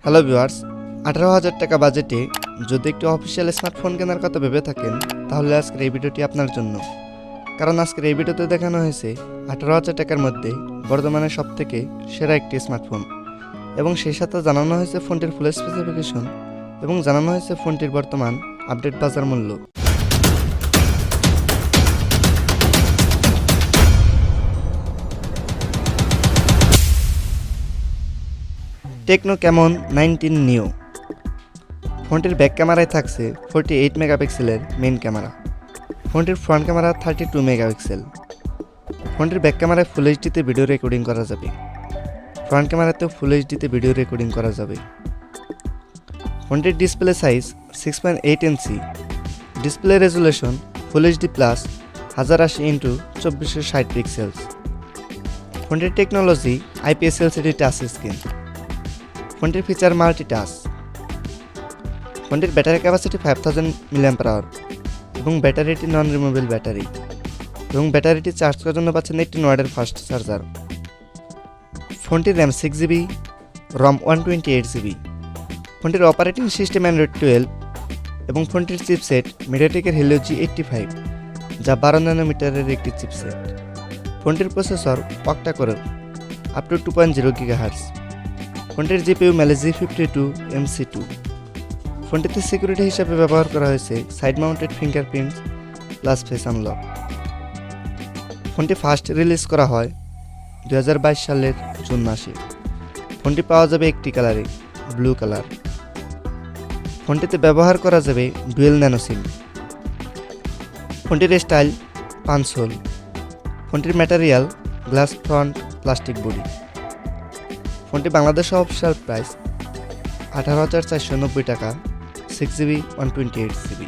Hello viewers, 18,000 টাকা বাজেটে যদি একটি অফিসিয়াল স্মার্টফোন কেনার কথা ভেবে থাকেন তাহলে আজকের এই ভিডিওটি আপনার জন্য। কারণ আজকের এই ভিডিওতে দেখানো হয়েছে 18,000 টাকার মধ্যে বর্তমানে সবথেকে সেরা একটি স্মার্টফোন, এবং সেই সাথে জানানো হয়েছে ফোনটির ফুল স্পেসিফিকেশন এবং জানানো হয়েছে ফোনটির বর্তমান আপডেট বাজার মূল্য। টেকনো ক্যামন 19 নিও। ফোনটির ব্যাক ক্যামেরায় থাকছে 48 মেগাপিক্সেলের মেইন ক্যামেরা। ফোনটির ফ্রন্ট ক্যামেরা 32 মেগাপিক্সেল। ফোনটির ব্যাক ক্যামেরায় ফুল এইচডিতে ভিডিও রেকর্ডিং করা যাবে। ফ্রন্ট ক্যামেরাতেও ফুল এইচডিতে ভিডিও রেকর্ডিং করা যাবে। ফোনটির display size 6.8 inch. Display resolution full HD plus 1080x2460 pixels. ফোনটির technology IPS LCD touch screen. ফোনটির ফিচার মাল্টি টাচ। ফোনটির ব্যাটারি ক্যাপাসিটি 5000 mAh এবং ব্যাটারিটি নন রিমুভেবল ব্যাটারি, এবং ব্যাটারিটি চার্জ করার জন্য পাচ্ছেন 18 ওয়াটের ফাস্ট চার্জার। ফোনটির র্যাম 6GB, রম 128GB। ফোনটির অপারেটিং সিস্টেম অ্যান্ড্রয়েড 12 এবং ফোনটির চিপসেট মিডিয়াটেকের Helio G85, যা 12 ন্যানোমিটারের একটি চিপসেট। ফোনটির processor octa core up to 2.0 GHz। ফোনটির জিপিইউ মেলে G52 MC2। ফোনটিতে সিকিউরিটি হিসাবে ব্যবহার করা হয়েছে side mounted fingerprints plus face unlock. ফোনটি ফার্স্ট রিলিজ করা হয় 2022 সালের জুন মাসে। ফোনটি পাওয়া যাবে একটি কালারে, ব্লু কালার। ফোনটিতে ব্যবহার করা যাবে ডুয়েল ন্যানো সিম। ফোনটির স্টাইল পাঞ্চ হোল। ফোনটির material glass front plastic body. ফোনটি বাংলাদেশ অফিশিয়াল প্রাইস 18,490 টাকা, 6GB 128GB।